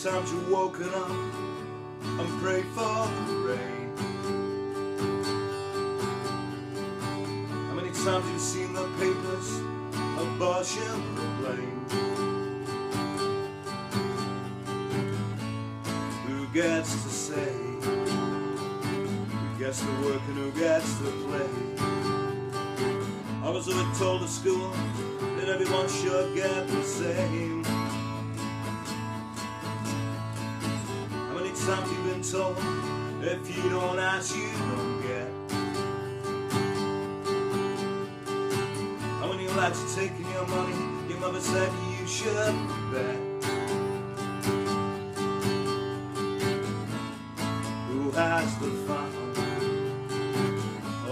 times you've woken up and prayed for the rain? How many times you've seen the papers abortion proclaimed? Who gets to say? Who gets to work and who gets to play? I was always told at school that everyone should get the same. How many times you've been told, if you don't ask, you don't get? How many lads are taking your money, your mother said you should bet? Who has the fun?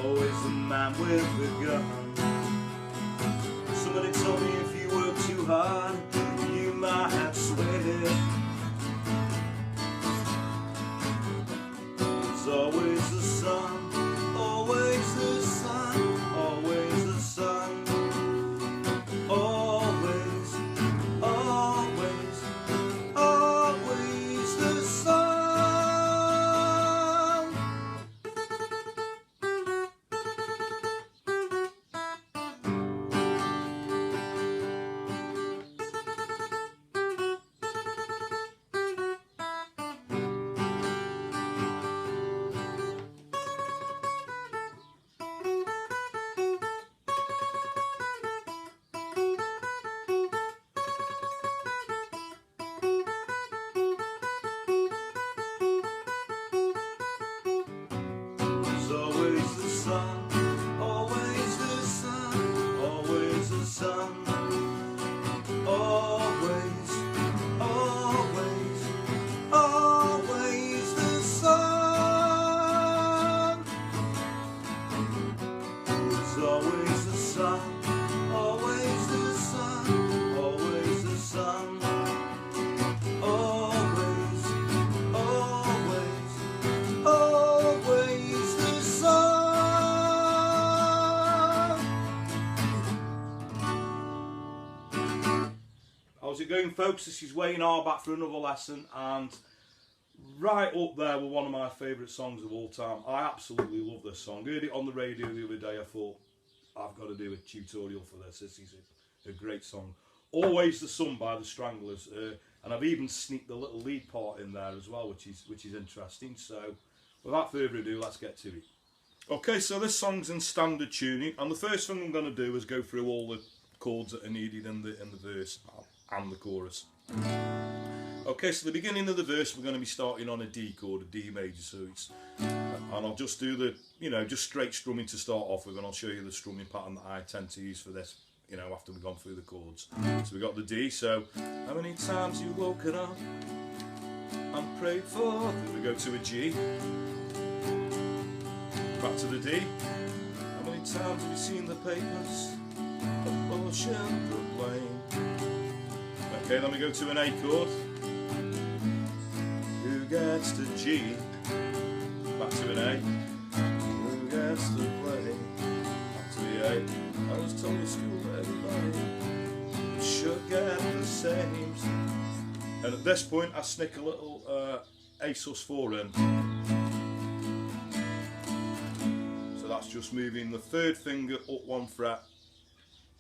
Always the man with the gun. Somebody told me if you work too hard, you might sweat it. There's always the sun, always the sun, always the sun. Always, always, always the sun. Always the sun, always the sun, always the sun. Always, always, always the sun. It's always the sun, always the sun, always the sun. Always, always, always the sun. How's it going, folks? This is Wayne R back for another lesson, and right up there with one of my favourite songs of all time. I absolutely love this song. Heard it on the radio the other day. I thought, I've got to do a tutorial for this. This is a great song. Always the Sun by the Stranglers, and I've even sneaked the little lead part in there as well, which is interesting. So without further ado, let's get to it. Okay, so this song's in standard tuning, and the first thing I'm going to do is go through all the chords that are needed in the verse and the chorus. Okay, so the beginning of the verse we're going to be starting on a D chord, a D major, so it's, and I'll just do the, just straight strumming to start off with, and I'll show you the strumming pattern that I tend to use for this, after we've gone through the chords. So we got the D, so how many times you woken up and prayed for? Then we go to a G, back to the D. How many times have you seen the papers? Abortion proclaimed. Okay, then we go to an A chord. Who gets to G? Back to an A. Who gets to play? Back to the A. I was told in school that everybody should get the same. And at this point I snick a little A sus4 in. So that's just moving the third finger up one fret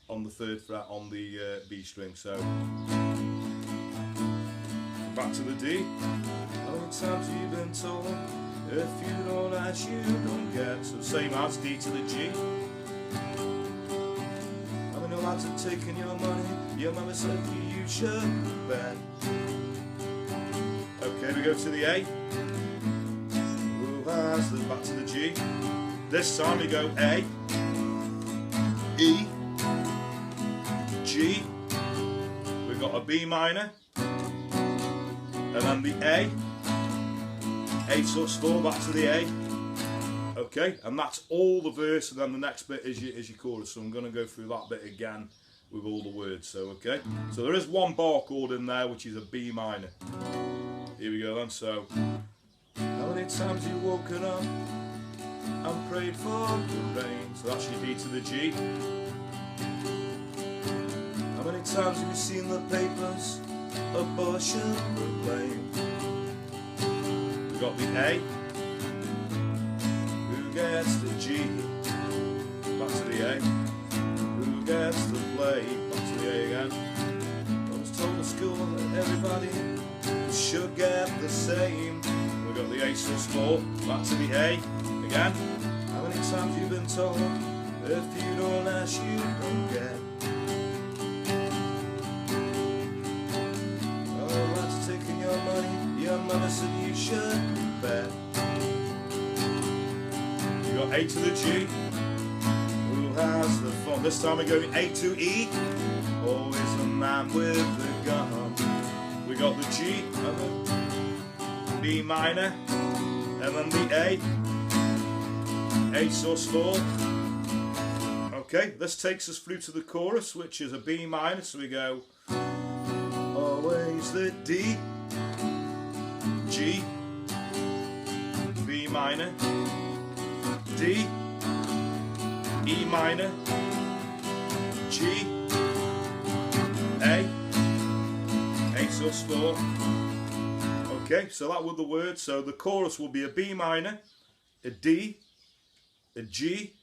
on the third fret on the B string. So back to the D. How many times have you been told, if you don't ask, you don't get? So same as D to the G. How many lads have taken your money, your mama said you should bet? Okay, we go to the A. Who has the, back to the G. This time we go A, E, G. We've got a B minor, and then the A sus4, back to the A. Okay, and that's all the verse, and then the next bit is your chorus. So I'm going to go through that bit again with all the words. So okay, so there is one bar chord in there which is a B minor. Here we go then. So how many times you woken up and prayed for the rain? So that's your D to the G. How many times have you seen the papers abortion proclaim. We got the A. Who gets the G? Back to the A. Who gets the play? Back to the A again. I was told at school that everybody should get the same. We got the A sus4. Back to the A again. How many times you've been told? If you don't ask, you don't get. Oh, that's taking your money. Your mother said you should bet. You got A to the G. Who has the fun? This time we're going A to E. Always the man with the gun. We got the G and the B minor, and then the A sus4. Okay, this takes us through to the chorus, which is a B minor, so we go always the D, G, B minor, D, E minor, G, A sus4. Okay, so that was the word. So the chorus will be a B minor, a D, a G,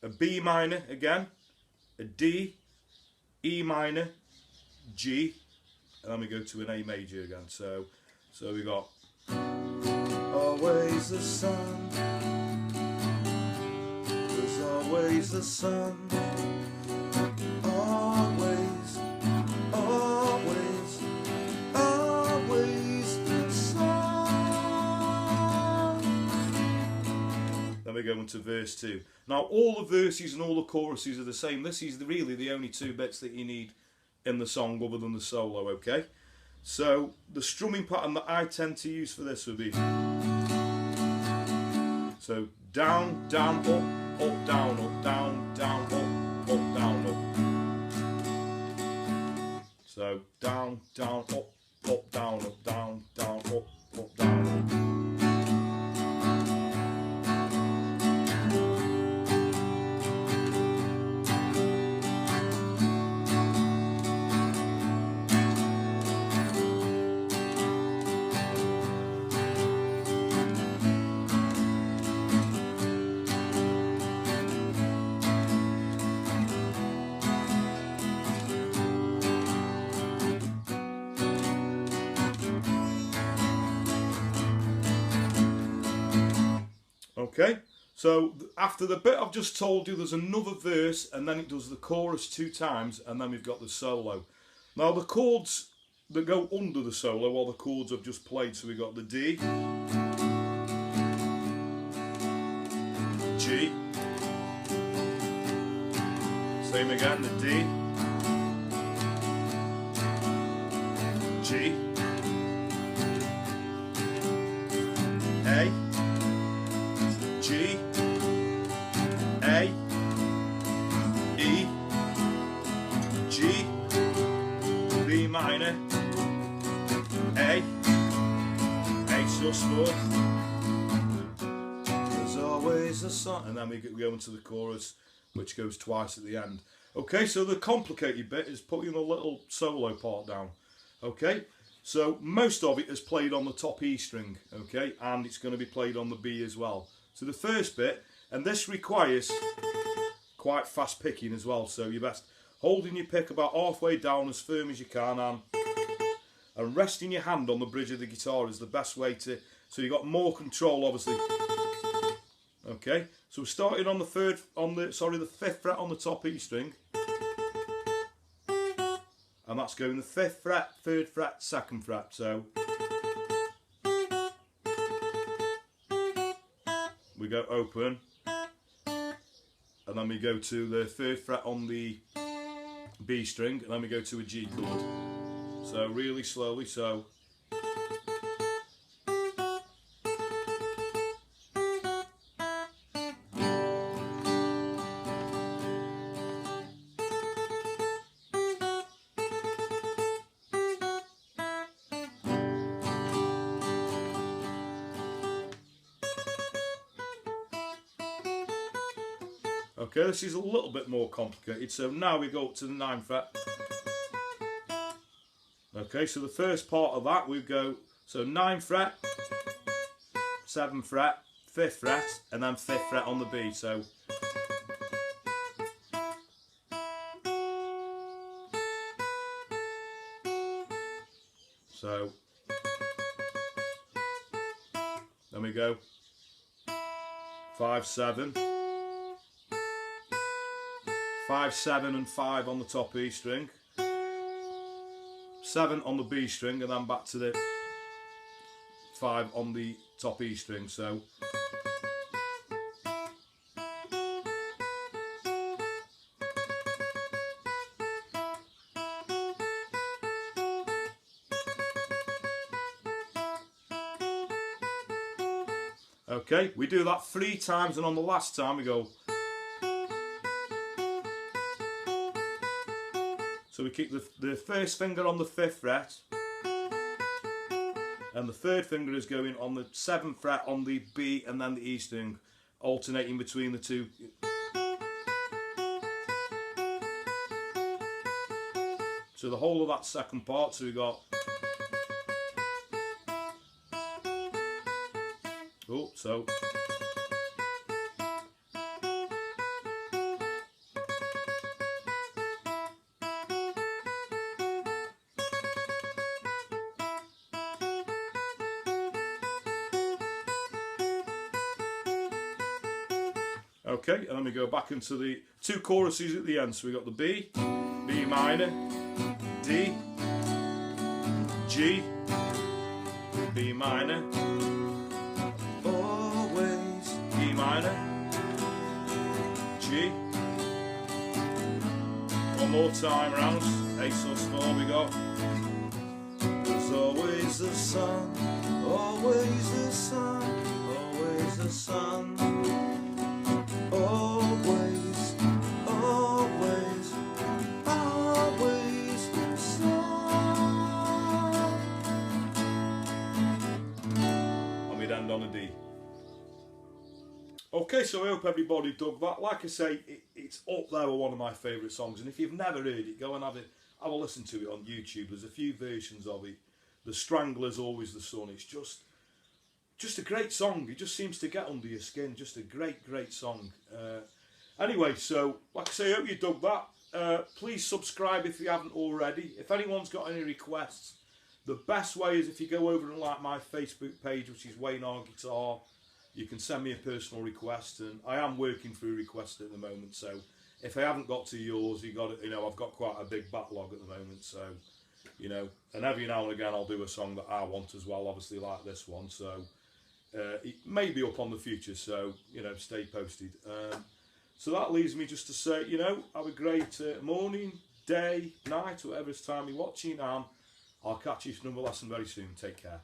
a B minor again, a D, E minor, G, and then we go to an A major again. So we got always the sun, there's always the sun, always, always, always the sun. Then we go into verse 2. Now all the verses and all the choruses are the same. This is really the only two bits that you need in the song other than the solo, okay? So the strumming pattern that I tend to use for this would be so down, down, up, up, down, up, down, down, up, down, up. So down, down, up, down, up, down, down, up, down, up. Okay, so after the bit I've just told you, there's another verse, and then it does the chorus 2 times, and then we've got the solo. Now the chords that go under the solo are the chords I've just played. So we got the D, G, same again, the D, G, A, G, A, E, G, B minor, A sus4. There's always a sun, and then we go into the chorus, which goes twice at the end. Okay, so the complicated bit is putting a little solo part down. Okay, so most of it is played on the top E string, okay, and it's going to be played on the B as well. So the first bit, and this requires quite fast picking as well, so you're best holding your pick about halfway down as firm as you can, and resting your hand on the bridge of the guitar is the best way to, so you've got more control obviously. Okay, so we're starting on the the 5th fret on the top E string, and that's going the 5th fret, 3rd fret, 2nd fret. So we go open, and then we go to the 3rd fret on the B string, and then we go to a G chord. So really slowly, so okay, this is a little bit more complicated. So now we go up to the 9th fret. Okay, so the first part of that we go, so 9th fret, 7th fret, 5th fret, and then 5th fret on the B. So then we go 5, 7, 5, 7 and 5 on the top E string, 7 on the B string, and then back to the 5 on the top E string. So okay, we do that 3 times, and on the last time we go. So we keep the first finger on the 5th fret, and the 3rd finger is going on the 7th fret on the B and then the E string, alternating between the two. So the whole of that second part, so we got. Oh, so. Okay, and then we go back into the 2 choruses at the end. So we got the B, B minor, D, G, B minor, always, E minor, G. One more time round, A sus4 we got. There's always the sun, always the sun, always the sun. Always, always, always the sun. And we'd end on a D. Okay, so I hope everybody dug that. Like I say, it's up there with one of my favourite songs, and if you've never heard it, go and have a listen to it on YouTube. There's a few versions of it. The Stranglers-Always the Sun. It's just a great song. It just seems to get under your skin. Just a great song. Anyway, so like I say, I hope you dug that. Please subscribe if you haven't already. If anyone's got any requests, the best way is if you go over and like my Facebook page, which is Wayne R Guitar. You can send me a personal request, and I am working through requests at the moment. So if I haven't got to yours, I've got quite a big backlog at the moment. So and every now and again I'll do a song that I want as well, obviously like this one. So. It may be up on the future, so stay posted. So that leaves me just to say, have a great morning, day, night, whatever time you're watching, and I'll catch you for another lesson very soon. Take care.